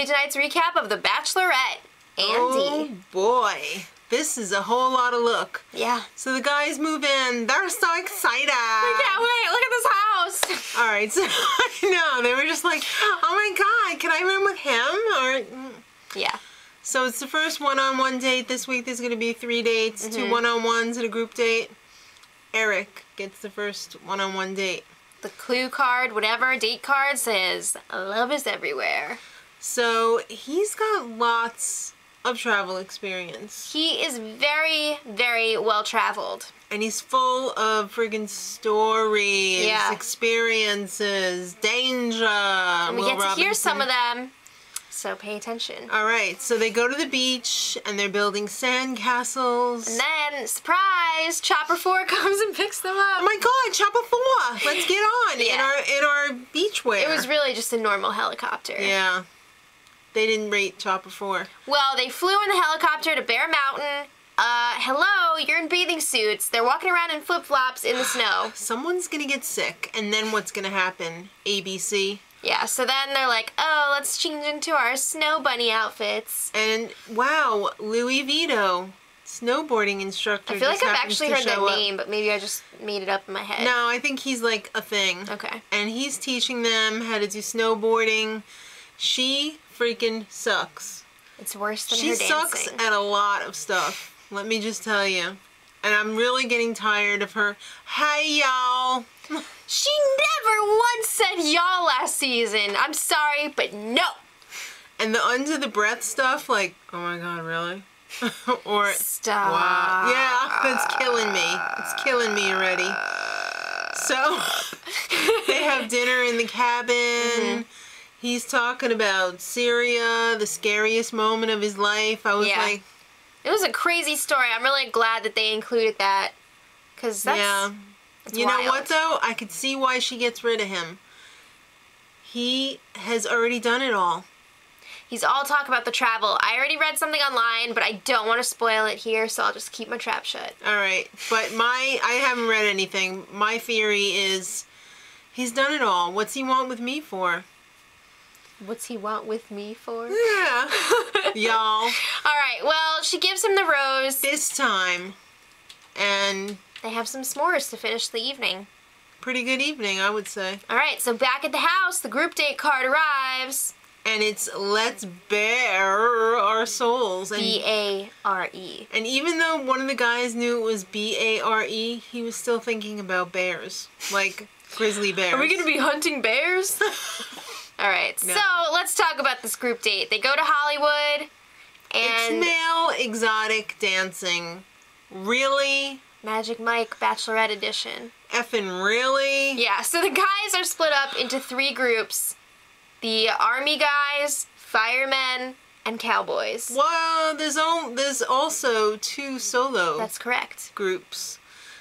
to tonight's recap of The Bachelorette. Andi. Oh boy. This is a whole lot of look. Yeah. So the guys move in. They're so excited. I can't wait. Look at this house. All right. So I know. They were just like, oh my God, can I room with him? Or yeah. So it's the first one-on-one date. This week there's going to be 3 dates, 2 one-on-ones and a group date. Eric gets the first one-on-one date. The clue card, whatever, date card says, love is everywhere. So he's got lots of travel experience. He is very, very well traveled. And he's full of friggin' stories, experiences, danger. And we get to hear some of them, so pay attention. All right, so they go to the beach and they're building sand castles. And then, surprise, Chopper 4 comes and picks them up. Oh my God, Chopper 4! Let's get on in our beach wear. It was really just a normal helicopter. Yeah. They didn't rate Chopper 4. Well, they flew in the helicopter to Bear Mountain. Hello, you're in bathing suits. They're walking around in flip-flops in the snow. Someone's gonna get sick, and then what's gonna happen? ABC. Yeah, so then they're like, oh, let's change into our snow bunny outfits. And, wow, Louis Vito, snowboarding instructor. I feel like I've actually heard that name, but maybe I just made it up in my head. No, I think he's like a thing. Okay. And he's teaching them how to do snowboarding. She freaking sucks. It's worse than her dancing. She sucks at a lot of stuff, let me just tell you. And I'm really getting tired of her, hey y'all. She never once said y'all last season. I'm sorry, but no. And the under the breath stuff, like, oh my God, really? Or, stop. Wow. Yeah, that's killing me. It's killing me already. So, they have dinner in the cabin. He's talking about Syria, the scariest moment of his life. I was like... It was a crazy story. I'm really glad that they included that. Because that's You know what, though? I could see why she gets rid of him. He has already done it all. He's all talk about the travel. I already read something online, but I don't want to spoil it here, so I'll just keep my trap shut. All right. But I haven't read anything. My theory is he's done it all. What's he want with me for? What's he want with me for? Yeah. Y'all. Alright, well, she gives him the rose. This time. And... they have some s'mores to finish the evening. Pretty good evening, I would say. Alright, so back at the house, the group date card arrives. And it's let's bare our souls. And B-A-R-E. And even though one of the guys knew it was B-A-R-E, he was still thinking about bears. Like grizzly bears. Are we going to be hunting bears? Alright, so let's talk about this group date. They go to Hollywood, and... it's male exotic dancing. Really? Magic Mike Bachelorette edition. Effing really? Yeah, so the guys are split up into 3 groups. The army guys, firemen, and cowboys. Well, there's also 2 solo. That's correct. Groups.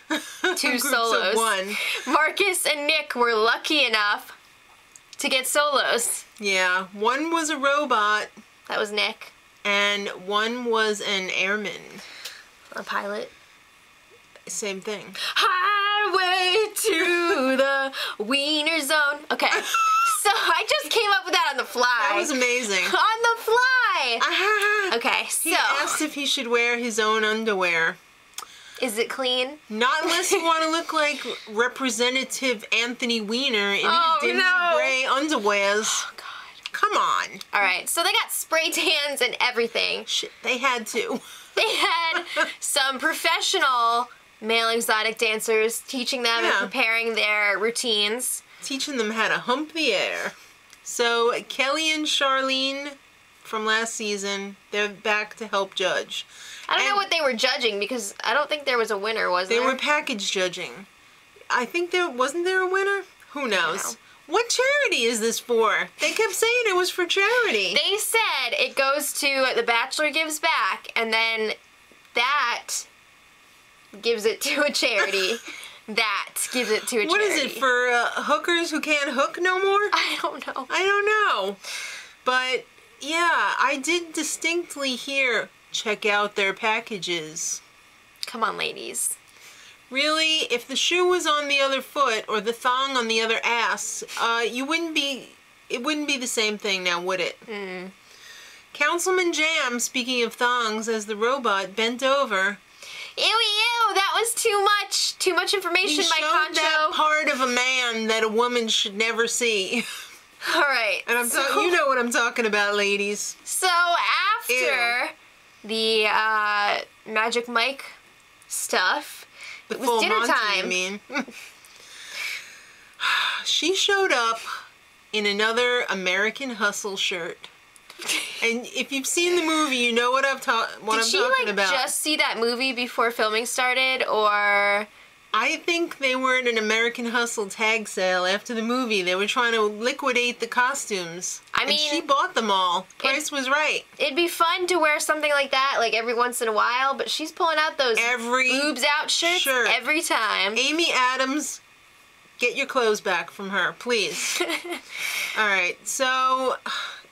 2 groups solos. Of 1. Marcus and Nick were lucky enough to get solos. Yeah, one was a robot. That was Nick. And one was an airman. A pilot. Same thing. Highway to the Wiener Zone. Okay, so I just came up with that on the fly. That was amazing. On the fly. Okay, so. He asked if he should wear his own underwear. Is it clean? Not unless you want to look like Representative Anthony Weiner in his dingy gray underwears. Oh, God. Come on. All right, so they got spray tans and everything. Shit, they had to. They had some professional male exotic dancers teaching them and preparing their routines. Teaching them how to hump the air. So Kelly and Charlene from last season, they're back to help judge. I don't know what they were judging because I don't think there was a winner, was there? They were package judging. I think wasn't there a winner? Who knows? No. What charity is this for? They kept saying it was for charity. They said it goes to The Bachelor Gives Back, and then that gives it to a charity. That gives it to a charity. What is it, for hookers who can't hook no more? I don't know. I don't know. But, yeah, I did distinctly hear, check out their packages. Come on, ladies. Really, if the shoe was on the other foot or the thong on the other ass, it wouldn't be the same thing now, would it? Councilman Jam, speaking of thongs, as the robot bent over. Ew, ew, that was too much. Too much information, He my showed concho. that part of a man that a woman should never see. All right. And you know what I'm talking about, ladies. So after the Magic Mike stuff, The it was full dinner Monty, time. I mean. She showed up in another American Hustle shirt. And if you've seen the movie, you know what I'm talking about. Just see that movie before filming started, or I think they were at an American Hustle tag sale after the movie. They were trying to liquidate the costumes. I mean, and she bought them all. Price was right. it'd be fun to wear something like that, like every once in a while. But she's pulling out those boobs out shirts every time. Amy Adams, get your clothes back from her, please. All right, so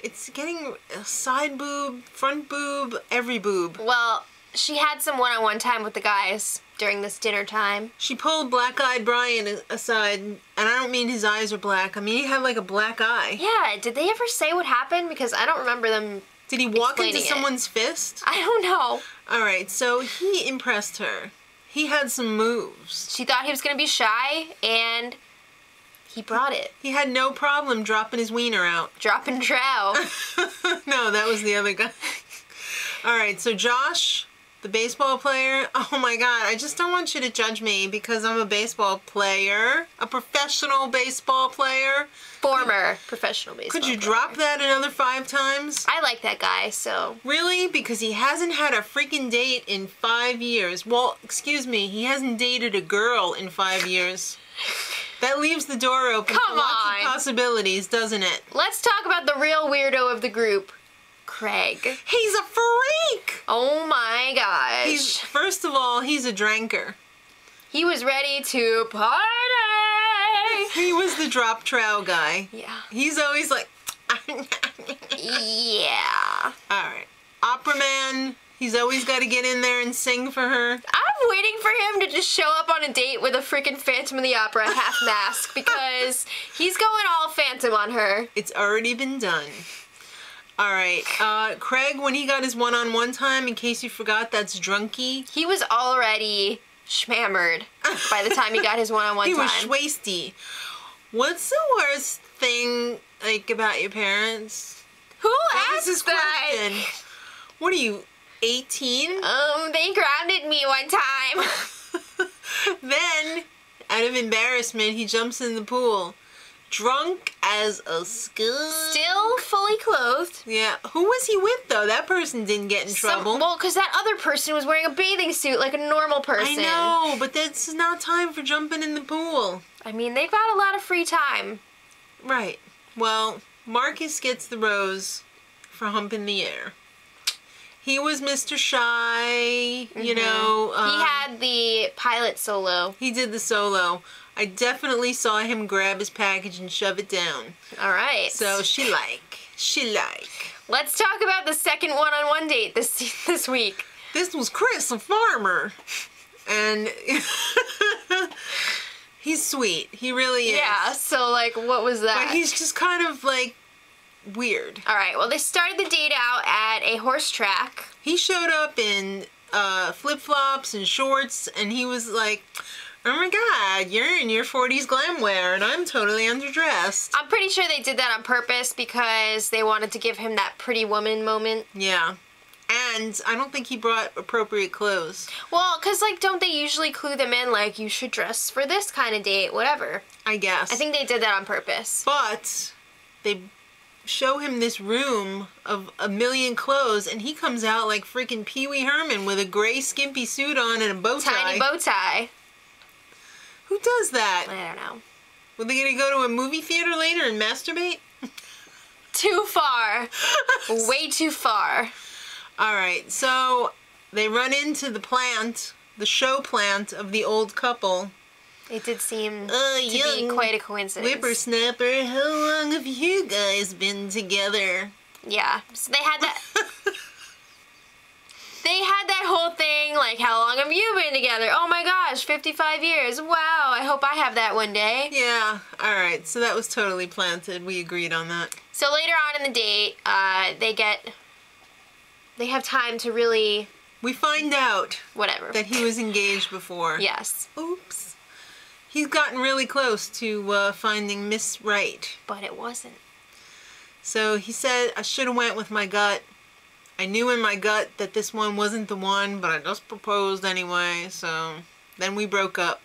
it's getting a side boob, front boob, every boob. Well, she had some one-on-one time with the guys during this dinner time. She pulled Black-Eyed Brian aside, and I don't mean his eyes are black. I mean he had like a black eye. Yeah, did they ever say what happened? Because I don't remember them. Did he walk into explaining it. someone's fist? I don't know. All right, so he impressed her. He had some moves. She thought he was going to be shy, and he brought it. He had no problem dropping his wiener out. Dropping trow. No, that was the other guy. All right, so Josh, the baseball player. Oh my God, I just don't want you to judge me because I'm a baseball player, a professional baseball player. Former professional baseball Could you player. drop that another 5 times? I like that guy, so. Really? Because he hasn't had a freaking date in 5 years. Well, excuse me, he hasn't dated a girl in 5 years. That leaves the door open for lots of possibilities, doesn't it? Let's talk about the real weirdo of the group, Craig. He's a freak! Oh my gosh. First of all, he's a drinker. He was ready to party! He was the drop trow guy. Yeah. He's always like... Yeah. Alright. Opera man, he's always got to get in there and sing for her. I'm waiting for him to just show up on a date with a freaking Phantom of the Opera half mask because he's going all Phantom on her. It's already been done. Alright, Craig, when he got his one-on-one time, in case you forgot, that's drunky. He was already schmammered by the time he got his one-on-one time. He was schwasty. What's the worst thing, like, about your parents? Who That was asked his that? question. What are you, 18? They grounded me one time. Then, out of embarrassment, he jumps in the pool. Drunk as a skunk. Still fully clothed. Yeah. Who was he with, though? That person didn't get in trouble. Well, because that other person was wearing a bathing suit like a normal person. I know, but this is not time for jumping in the pool. I mean, they've got a lot of free time. Right. Well, Marcus gets the rose for humping the air. He was Mr. Shy, you know. He had the pilot solo. He did the solo. I definitely saw him grab his package and shove it down. All right. So she like. Let's talk about the second one-on-one date this week. This was Chris, a farmer. And he's sweet. He really is. Yeah, so, like, what was that? But he's just kind of, like, weird. All right, well, they started the date out at a horse track. He showed up in flip-flops and shorts, and he was like, oh my God, you're in your 40s glam wear, and I'm totally underdressed. I'm pretty sure they did that on purpose because they wanted to give him that pretty woman moment. Yeah. And I don't think he brought appropriate clothes. Well, because, like, don't they usually clue them in, like, you should dress for this kind of date, whatever? I guess. I think they did that on purpose. But they show him this room of a million clothes, and he comes out like freaking Pee Wee Herman with a gray skimpy suit on and a bow tie. Tiny bow tie. Who does that? I don't know. Were they gonna go to a movie theater later and masturbate? Too far. Way too far. Alright, so they run into the plant, the show plant of the old couple. It did seem to be quite a coincidence. Whippersnapper, how long have you guys been together? Yeah, so they had that. They had that whole thing, like, how long have you been together? Oh my gosh, 55 years. Wow, I hope I have that one day. Yeah, alright, so that was totally planted. We agreed on that. So later on in the date, they get they have time to really... We find out Whatever. that he was engaged before. Yes. Oops. He's gotten really close to finding Miss Right. But it wasn't. So he said, I should have went with my gut. I knew in my gut that this one wasn't the one, but I just proposed anyway, so then we broke up.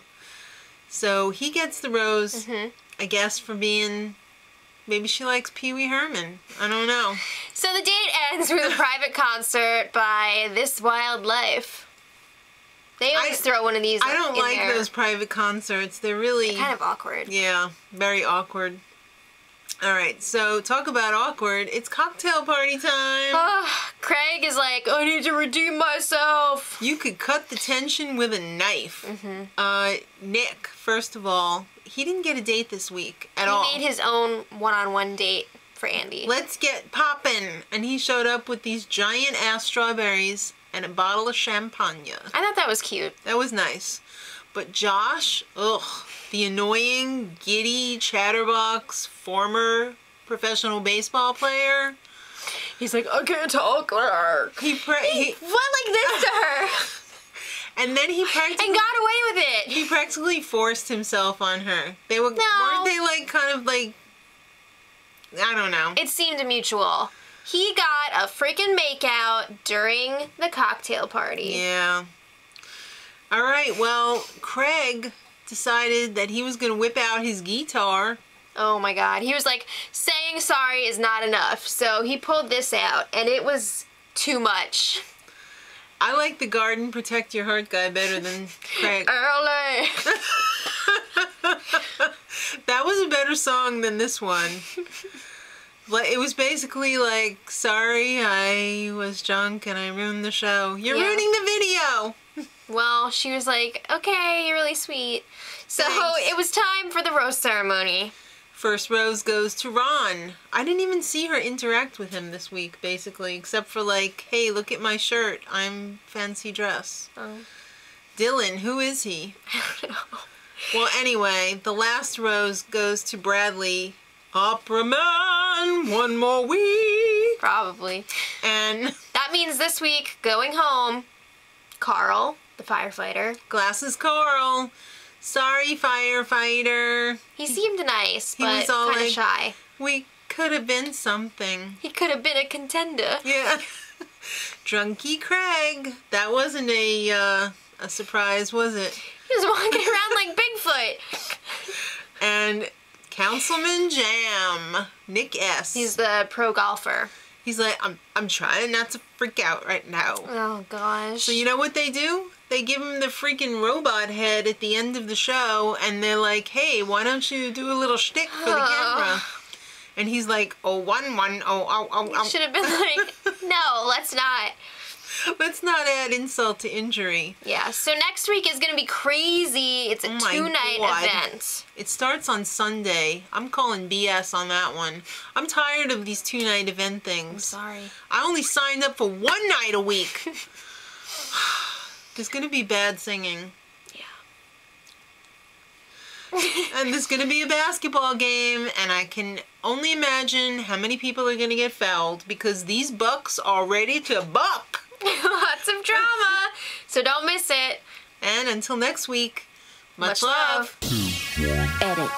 So he gets the rose, I guess, for being... Maybe she likes Pee Wee Herman. I don't know. So the date ends with a private concert by This Wild Life. They always throw one of these I don't in like there. those private concerts. They're really... They're kind of awkward. Yeah, very awkward. Alright, so talk about awkward. It's cocktail party time. Oh, Craig is like, I need to redeem myself. You could cut the tension with a knife. Nick, first of all, he didn't get a date this week at all. He made his own one-on-one date for Andi. Let's get poppin'. And he showed up with these giant ass strawberries and a bottle of champagne. I thought that was cute. That was nice. But Josh, ugh, the annoying, giddy, chatterbox, former professional baseball player. He's like, I can't talk. He went like this to her. And then he practically... And got away with it. He practically forced himself on her. They were... No. Weren't they like, kind of like... I don't know. It seemed mutual. He got a freaking makeout during the cocktail party. Yeah. Alright, well, Craig decided that he was going to whip out his guitar. Oh my god. He was like, saying sorry is not enough. So he pulled this out, and it was too much. I like the Garden Protect Your Heart guy better than Craig. Early. That was a better song than this one. It was basically like, sorry, I was drunk and I ruined the show. You're ruining the video. Well, she was like, okay, you're really sweet. So Thanks. it was time for the rose ceremony. First rose goes to Ron. I didn't even see her interact with him this week, basically, except for like, hey, look at my shirt. I'm fancy dress. Oh. Dylan, who is he? I don't know. Well, anyway, the last rose goes to Bradley. Opera Man, one more week. Probably. And That means this week, going home, Carl, the firefighter. Glasses Carl. Sorry, firefighter. He seemed nice, He but was all kind of like- shy. We could have been something. He could have been a contender. Yeah. Drunky Craig. That wasn't a surprise, was it? He was walking around like Bigfoot. And Councilman Jam, Nick S. He's the pro golfer. He's like, I'm trying not to freak out right now. Oh, gosh. So you know what they do? They give him the freaking robot head at the end of the show, and they're like, hey, why don't you do a little shtick for the camera? And he's like, oh, one. Should have been like, no, let's not. Let's not add insult to injury. Yeah, so next week is going to be crazy. It's a Oh my two-night God. event. It starts on Sunday. I'm calling BS on that one. I'm tired of these two-night event things. I'm sorry. I only signed up for one night a week. There's going to be bad singing. Yeah. And there's going to be a basketball game, and I can only imagine how many people are going to get fouled because these Bucks are ready to buck. Lots of drama. So don't miss it. And until next week, much love. Edit.